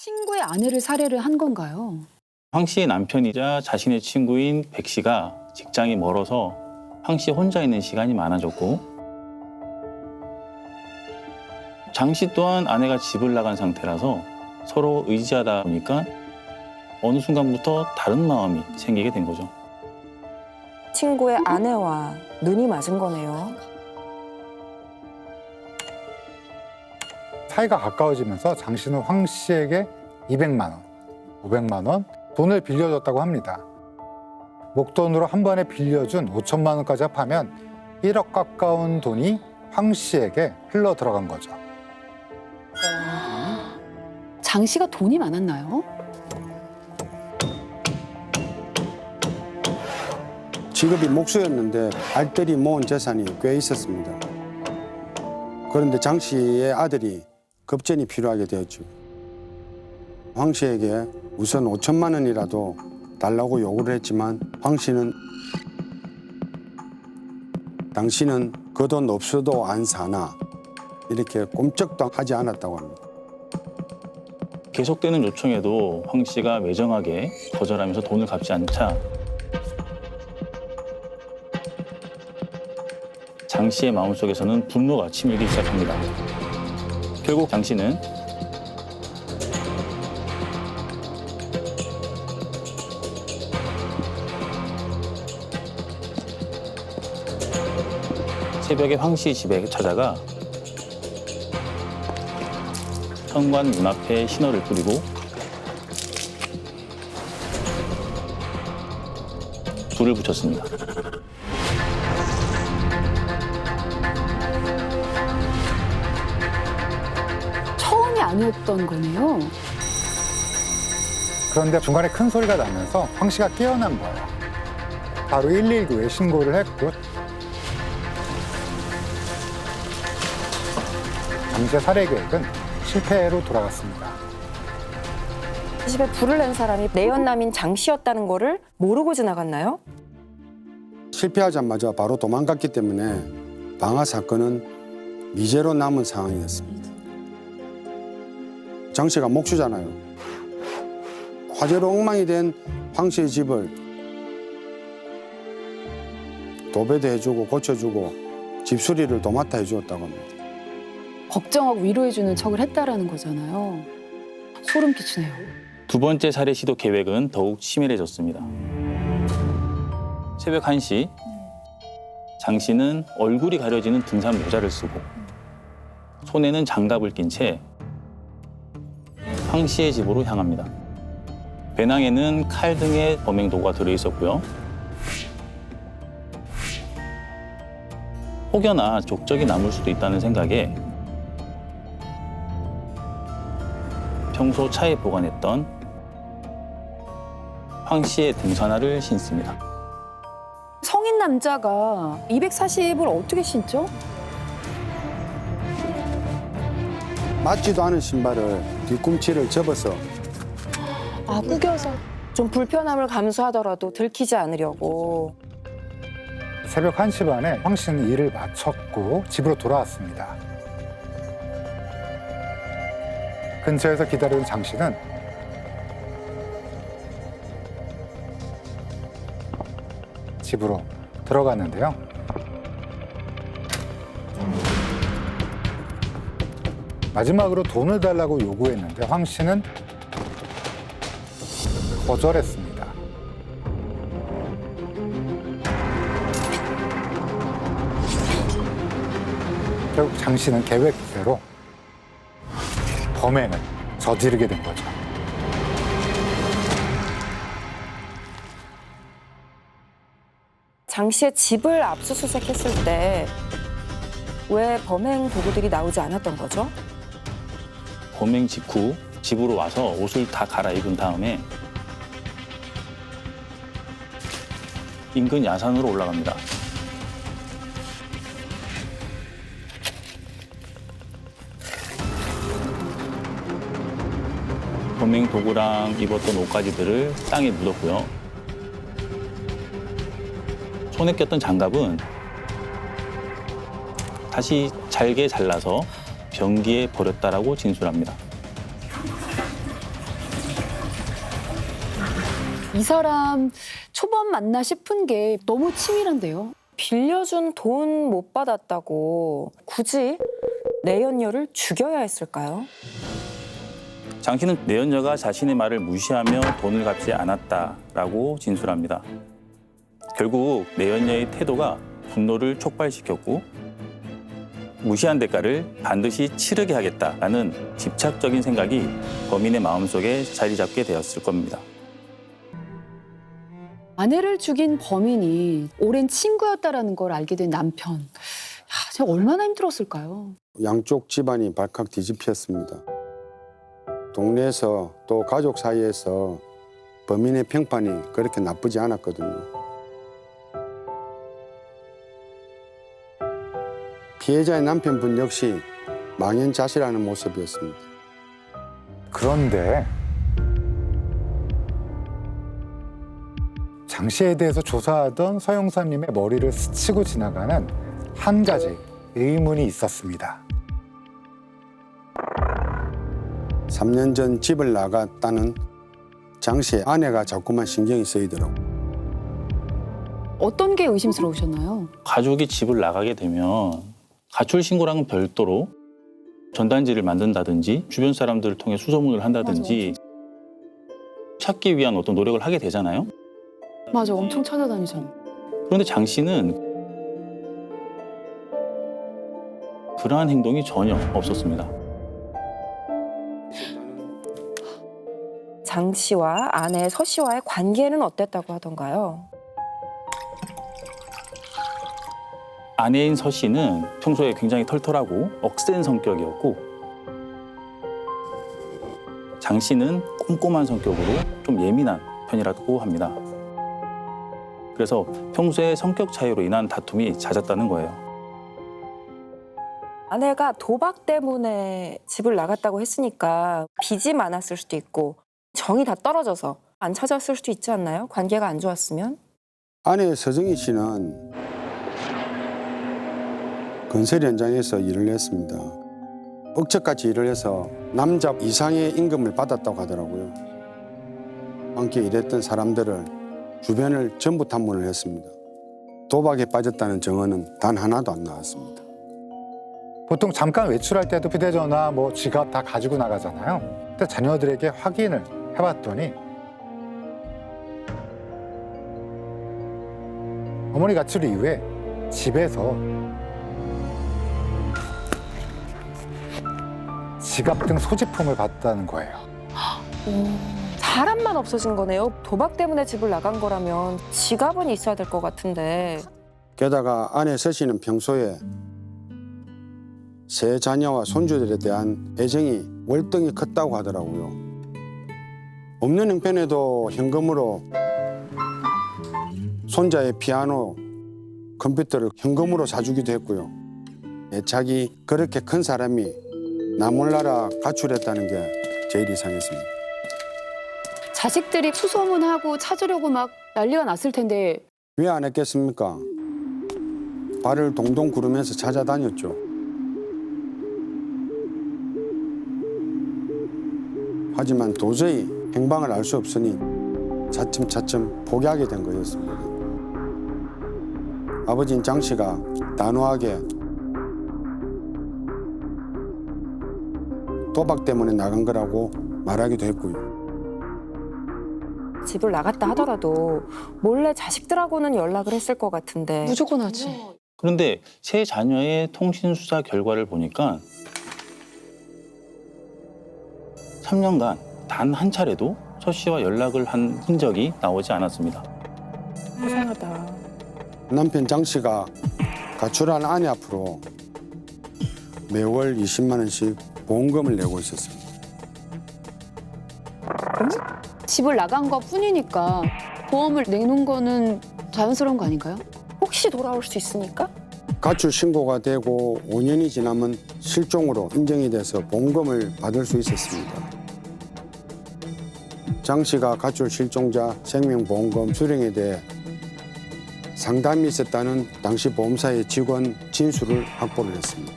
친구의 아내를 살해를 한 건가요? 황 씨의 남편이자 자신의 친구인 백 씨가 직장이 멀어서 황 씨 혼자 있는 시간이 많아졌고, 장 씨 또한 아내가 집을 나간 상태라서 서로 의지하다 보니까 어느 순간부터 다른 마음이 생기게 된 거죠. 친구의 아내와 눈이 맞은 거네요. 사이가 가까워지면서 장 씨는 황 씨에게 200만 원, 500만 원 돈을 빌려줬다고 합니다. 목돈으로 한 번에 빌려준 5천만 원까지 합하면 1억 가까운 돈이 황 씨에게 흘러 들어간 거죠. 장 씨가 돈이 많았나요? 직업이 목수였는데 알뜰히 모은 재산이 꽤 있었습니다. 그런데 장 씨의 아들이 급전이 필요하게 되었죠. 황 씨에게 우선 5천만 원이라도 달라고 요구를 했지만 황 씨는 당신은 그 돈 없어도 안 사나 이렇게 꼼짝도 하지 않았다고 합니다. 계속되는 요청에도 황 씨가 매정하게 거절하면서 돈을 갚지 않자 장 씨의 마음속에서는 분노가 치밀기 시작합니다. 결국 장 씨는 새벽에 황 씨 집에 찾아가 현관 문 앞에 신호를 뿌리고 불을 붙였습니다. 처음이 아니었던 거네요. 그런데 중간에 큰 소리가 나면서 황 씨가 깨어난 거예요. 바로 119에 신고를 했고 장 씨의 살해 계획은 실패로 돌아갔습니다. 집에 불을 낸 사람이 내연남인 장 씨였다는 거를 모르고 지나갔나요? 실패하자마자 바로 도망갔기 때문에 방화 사건은 미제로 남은 상황이었습니다. 장 씨가 목수잖아요. 화재로 엉망이 된 황 씨의 집을 도배도 해주고 고쳐주고 집수리를 도맡아 해주었다고 합니다. 걱정하고 위로해주는 척을 했다라는 거잖아요. 소름 끼치네요. 두 번째 살해 시도 계획은 더욱 치밀해졌습니다. 새벽 1시, 장 씨는 얼굴이 가려지는 등산 모자를 쓰고 손에는 장갑을 낀 채 황 씨의 집으로 향합니다. 배낭에는 칼 등의 범행 도구가 들어있었고요. 혹여나 족적이 남을 수도 있다는 생각에 평소 차에 보관했던 황 씨의 등산화를 신습니다. 성인 남자가 240을 어떻게 신죠? 맞지도 않은 신발을 뒤꿈치를 접어서 아, 구겨서. 좀 불편함을 감수하더라도 들키지 않으려고. 새벽 1시 반에 황 씨는 일을 마쳤고 집으로 돌아왔습니다. 근처에서 기다리는 장 씨는 집으로 들어갔는데요. 마지막으로 돈을 달라고 요구했는데 황 씨는 거절했습니다. 결국 장 씨는 계획대로 범행을 저지르게 된 거죠. 장 씨의 집을 압수수색했을 때 왜 범행 도구들이 나오지 않았던 거죠? 범행 직후 집으로 와서 옷을 다 갈아입은 다음에 인근 야산으로 올라갑니다. 범행 도구랑 입었던 옷가지들을 땅에 묻었고요. 손에 꼈던 장갑은 다시 잘게 잘라서 변기에 버렸다라고 진술합니다. 이 사람 초범 맞나 싶은 게 너무 치밀한데요. 빌려준 돈 못 받았다고 굳이 내연녀를 죽여야 했을까요? 장 씨는 내연녀가 자신의 말을 무시하며 돈을 갚지 않았다라고 진술합니다. 결국 내연녀의 태도가 분노를 촉발시켰고 무시한 대가를 반드시 치르게 하겠다라는 집착적인 생각이 범인의 마음속에 자리 잡게 되었을 겁니다. 아내를 죽인 범인이 오랜 친구였다라는 걸 알게 된 남편. 야, 진짜 얼마나 힘들었을까요? 양쪽 집안이 발칵 뒤집혔습니다. 동네에서 또 가족 사이에서 범인의 평판이 그렇게 나쁘지 않았거든요. 피해자의 남편분 역시 망연자실하는 모습이었습니다. 그런데 장 씨에 대해서 조사하던 서 형사님의 머리를 스치고 지나가는 한 가지 의문이 있었습니다. 3년 전 집을 나갔다는 장 씨의 아내가 자꾸만 신경이 쓰이더라고요. 어떤 게 의심스러우셨나요? 가족이 집을 나가게 되면 가출 신고랑은 별도로 전단지를 만든다든지 주변 사람들을 통해 수소문을 한다든지 찾기 위한 어떤 노력을 하게 되잖아요. 맞아, 엄청 찾아다니잖아. 그런데 장 씨는 그러한 행동이 전혀 없었습니다. 장 씨와 아내 서 씨와의 관계는 어땠다고 하던가요? 아내인 서 씨는 평소에 굉장히 털털하고 억센 성격이었고 장 씨는 꼼꼼한 성격으로 좀 예민한 편이라고 합니다. 그래서 평소에 성격 차이로 인한 다툼이 잦았다는 거예요. 아내가 도박 때문에 집을 나갔다고 했으니까 빚이 많았을 수도 있고 정이 다 떨어져서 안 찾아왔을 수도 있지 않나요? 관계가 안 좋았으면? 아내 서정희 씨는 건설 현장에서 일을 했습니다. 억척같이 일을 해서 남자 이상의 임금을 받았다고 하더라고요. 함께 일했던 사람들을 주변을 전부 탐문을 했습니다. 도박에 빠졌다는 증언은 단 하나도 안 나왔습니다. 보통 잠깐 외출할 때도 휴대전화, 뭐 지갑 다 가지고 나가잖아요. 근데 자녀들에게 확인을 해봤더니 어머니 가출 이후에 집에서 지갑 등 소지품을 봤다는 거예요. 사람만 없어진 거네요. 도박 때문에 집을 나간 거라면 지갑은 있어야 될 것 같은데. 게다가 아내 서 씨는 평소에 세 자녀와 손주들에 대한 애정이 월등히 컸다고 하더라고요. 없는 형편에도 현금으로 손자의 피아노, 컴퓨터를 현금으로 사주기도 했고요. 애착이 그렇게 큰 사람이 나 몰라라 가출했다는 게 제일 이상했습니다. 자식들이 수소문하고 찾으려고 막 난리가 났을 텐데 왜 안 했겠습니까? 발을 동동 구르면서 찾아다녔죠. 하지만 도저히 행방을 알 수 없으니 차츰차츰 포기하게 된 거였습니다. 아버지인 장 씨가 단호하게 도박 때문에 나간 거라고 말하기도 했고요. 집을 나갔다 하더라도 몰래 자식들하고는 연락을 했을 것 같은데. 무조건 하지. 그런데 세 자녀의 통신 수사 결과를 보니까 3년간 단 한 차례도 서 씨와 연락을 한 흔적이 나오지 않았습니다. 이상하다. 남편 장 씨가 가출한 아내 앞으로 매월 20만 원씩 보험금을 내고 있었습니다. 집을 나간 것 뿐이니까 보험을 내놓은 거는 자연스러운 거 아닌가요? 혹시 돌아올 수 있으니까? 가출 신고가 되고 5년이 지나면 실종으로 인정이 돼서 보험금을 받을 수 있었습니다. 장 씨가 가출 실종자 생명보험금 수령에 대해 상담이 있었다는 당시 보험사의 직원 진술을 확보를 했습니다.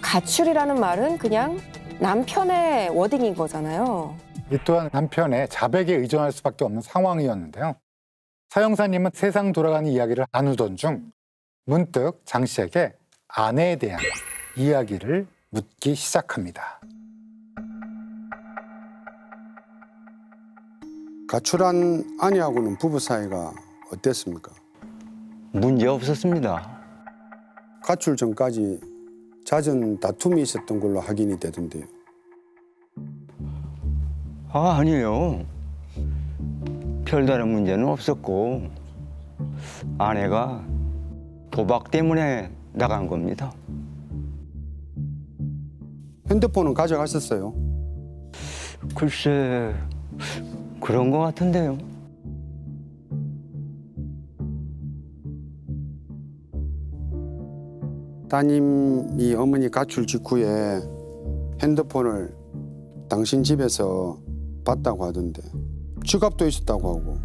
가출이라는 말은 그냥 남편의 워딩인 거잖아요. 이 또한 남편의 자백에 의존할 수밖에 없는 상황이었는데요. 서영사님은 세상 돌아가는 이야기를 나누던 중 문득 장 씨에게 아내에 대한 이야기를 묻기 시작합니다. 가출한 아내하고는 부부 사이가 어땠습니까? 문제 없었습니다. 가출 전까지 잦은 다툼이 있었던 걸로 확인이 되던데요. 아니에요. 별다른 문제는 없었고 아내가 도박 때문에 나간 겁니다. 핸드폰은 가져갔었어요. 글쎄 그런 것 같은데요. 따님이 어머니 가출 직후에 핸드폰을 당신 집에서 봤다고 하던데 지갑도 있었다고 하고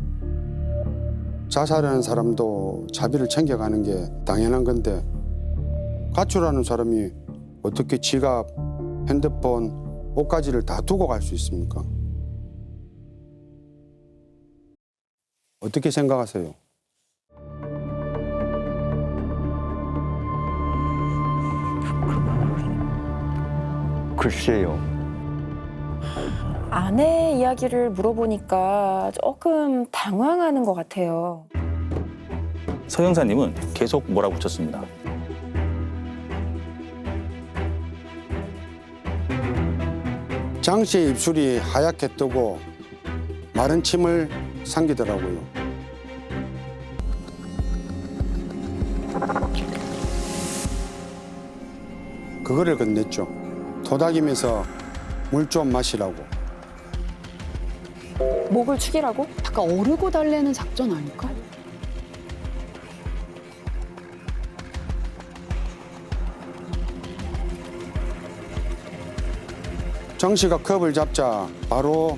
자살하는 사람도 자비를 챙겨가는 게 당연한 건데 가출하는 사람이 어떻게 지갑, 핸드폰, 옷가지를 다 두고 갈 수 있습니까? 어떻게 생각하세요? 글쎄요. 아내 이야기를 물어보니까 조금 당황하는 것 같아요. 서영사님은 계속 몰아붙였습니다. 장 씨의 입술이 하얗게 뜨고 마른 침을 삼키더라고요. 그거를 건넸죠. 토닥이면서 물 좀 마시라고. 목을 축이라고? 약간 어르고 달래는 작전 아닐까? 장 씨가 컵을 잡자 바로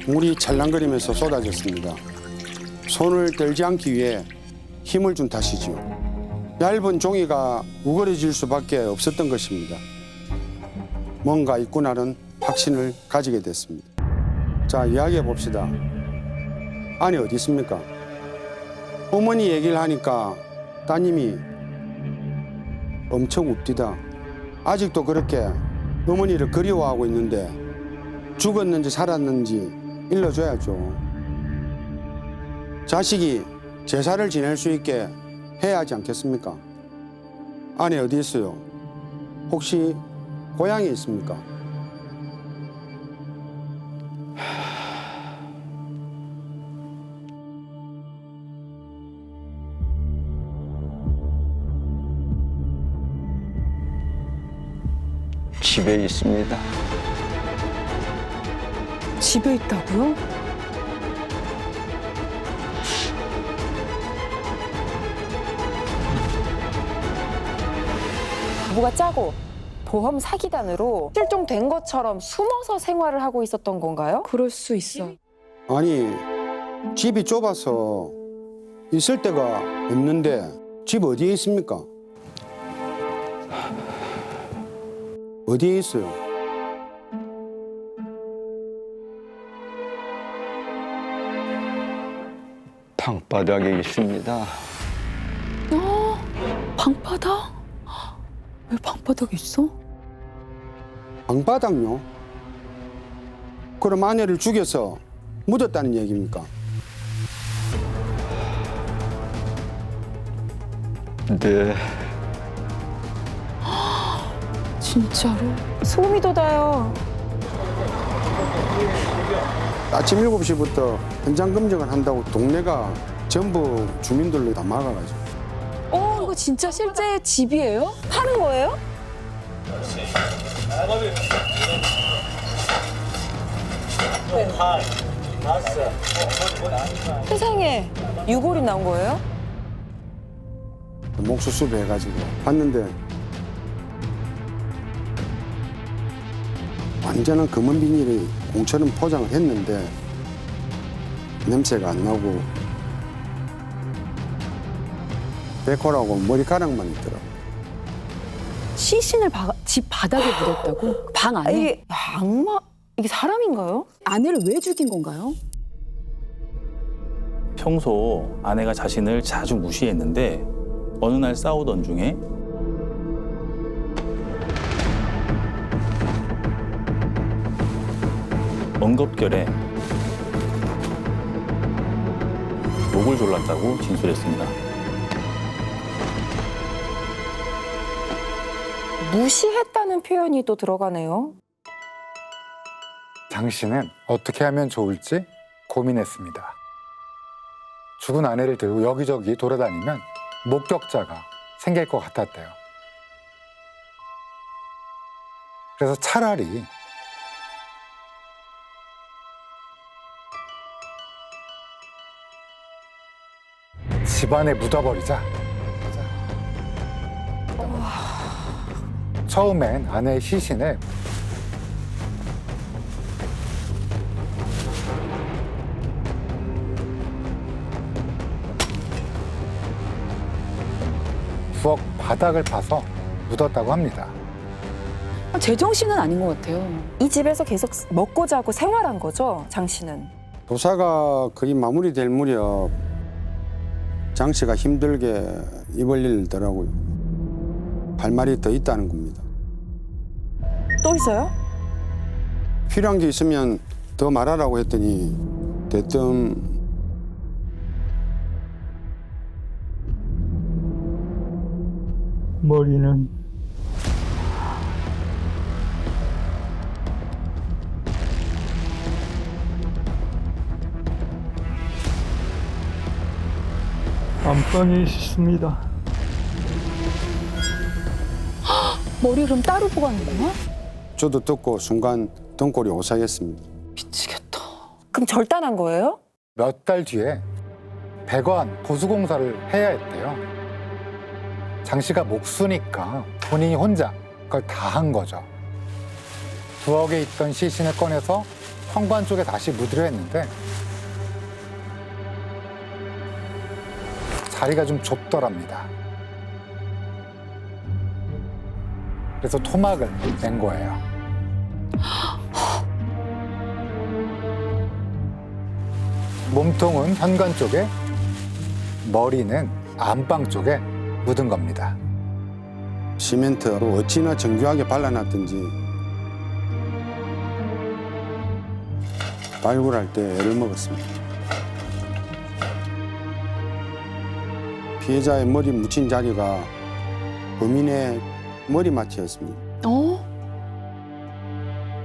물이 찰랑거리면서 쏟아졌습니다. 손을 떨지 않기 위해 힘을 준 탓이지요. 얇은 종이가 우그러질 수밖에 없었던 것입니다. 뭔가 있구나는 확신을 가지게 됐습니다. 자, 이야기해 봅시다. 아니 어디 있습니까? 어머니 얘기를 하니까 따님이 엄청 웃디다. 아직도 그렇게 어머니를 그리워하고 있는데 죽었는지 살았는지 일러줘야죠. 자식이 제사를 지낼 수 있게 해야 하지 않겠습니까? 아내 어디 있어요? 혹시 고향에 있습니까? 집에 있습니다. 집에 있다고요? 부부가 짜고 보험 사기단으로 실종된 것처럼 숨어서 생활을 하고 있었던 건가요? 그럴 수 있어. 아니 집이 좁아서 있을 데가 없는데 집 어디에 있습니까? 어디에 있어요? 방바닥에 있습니다. 방바닥? 왜 방바닥에 있어? 방바닥요? 그럼 아내를 죽여서 묻었다는 얘기입니까? 네. 진짜로? 소름이 돋아요. 아침 7시부터 현장 검증을 한다고 동네가 전부 주민들로 다 막아가지고 이거 진짜 실제 집이에요? 파는 거예요? 세상에 유골이 나온 거예요? 목수습 해가지고 봤는데 완전한 검은 비닐이 공처럼 포장을 했는데 냄새가 안 나고 백호라고 머리카락만 있더라고요. 시신을 집 바닥에 묻었다고? 방 안에? 이게 악마 이게 사람인가요? 아내를 왜 죽인 건가요? 평소 아내가 자신을 자주 무시했는데 어느 날 싸우던 중에 엉겁결에 목을 졸랐다고 진술했습니다. 무시했다는 표현이 또 들어가네요. 장 씨는 어떻게 하면 좋을지 고민했습니다. 죽은 아내를 들고 여기저기 돌아다니면 목격자가 생길 것 같았대요. 그래서 차라리 집안에 묻어버리자. 처음엔 아내의 시신을 부엌 바닥을 파서 묻었다고 합니다. 제정신은 아닌 것 같아요. 이 집에서 계속 먹고 자고 생활한 거죠, 장 씨는. 조사가 거의 마무리될 무렵 장 씨가 힘들게 입을 일더라고요. 할 말이 더 있다는 겁니다. 또 있어요? 필요한 게 있으면 더 말하라고 했더니 대뜸 머리는 안방에 있습니다. 머리 그럼 따로 보관하는구나? 저도 듣고 순간 등골이 오싹했습니다. 미치겠다. 그럼 절단한 거예요? 몇 달 뒤에 배관 보수공사를 해야 했대요. 장 씨가 목수니까 본인이 혼자 그걸 다 한 거죠. 부엌에 있던 시신을 꺼내서 현관 쪽에 다시 묻으려 했는데 자리가 좀 좁더랍니다. 그래서 토막을 낸 거예요. 몸통은 현관 쪽에, 머리는 안방 쪽에 묻은 겁니다. 시멘트로 어찌나 정교하게 발라놨던지 발굴할 때 애를 먹었습니다. 피해자의 머리 묻힌 자리가 범인의 머리맡이었습니다. 어?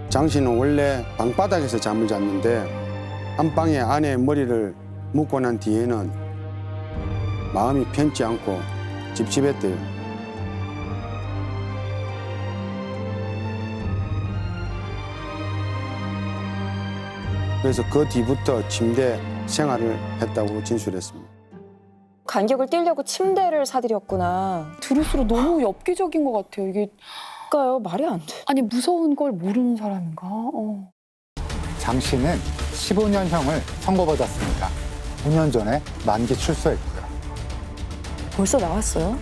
장 씨는 원래 방바닥에서 잠을 잤는데 안방에 아내의 머리를 묶고 난 뒤에는 마음이 편치 않고 찝찝했대요. 그래서 그 뒤부터 침대 생활을 했다고 진술했습니다. 간격을 띄려고 침대를 사들였구나. 들을수록 너무 엽기적인 것 같아요. 이게 그러니까요, 말이 안 돼. 아니 무서운 걸 모르는 사람인가? 장 씨는 15년형을 선고받았습니다. 5년 전에 만기 출소했고요. 벌써 나왔어요?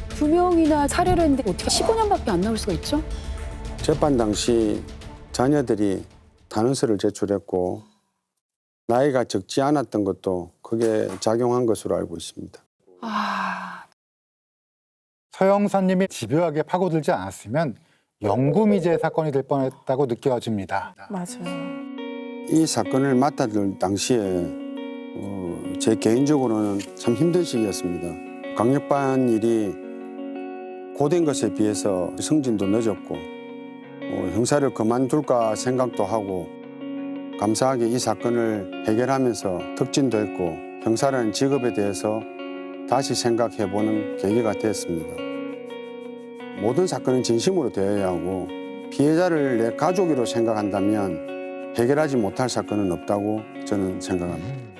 2명이나 살해를 했는데 어떻게 15년밖에 안 나올 수가 있죠? 재판 당시 자녀들이 단원서를 제출했고 나이가 적지 않았던 것도 크게 작용한 것으로 알고 있습니다. 아, 서영선님이 집요하게 파고들지 않았으면 영구미제 사건이 될 뻔했다고 느껴집니다. 맞아요. 이 사건을 맡아들 당시에 제 개인적으로는 참 힘든 시기였습니다. 강력반 일이 고된 것에 비해서 성진도 늦었고 형사를 그만둘까 생각도 하고 감사하게 이 사건을 해결하면서 특진도 했고 형사라는 직업에 대해서 다시 생각해보는 계기가 됐습니다. 모든 사건은 진심으로 대해야 하고 피해자를 내 가족으로 생각한다면 해결하지 못할 사건은 없다고 저는 생각합니다.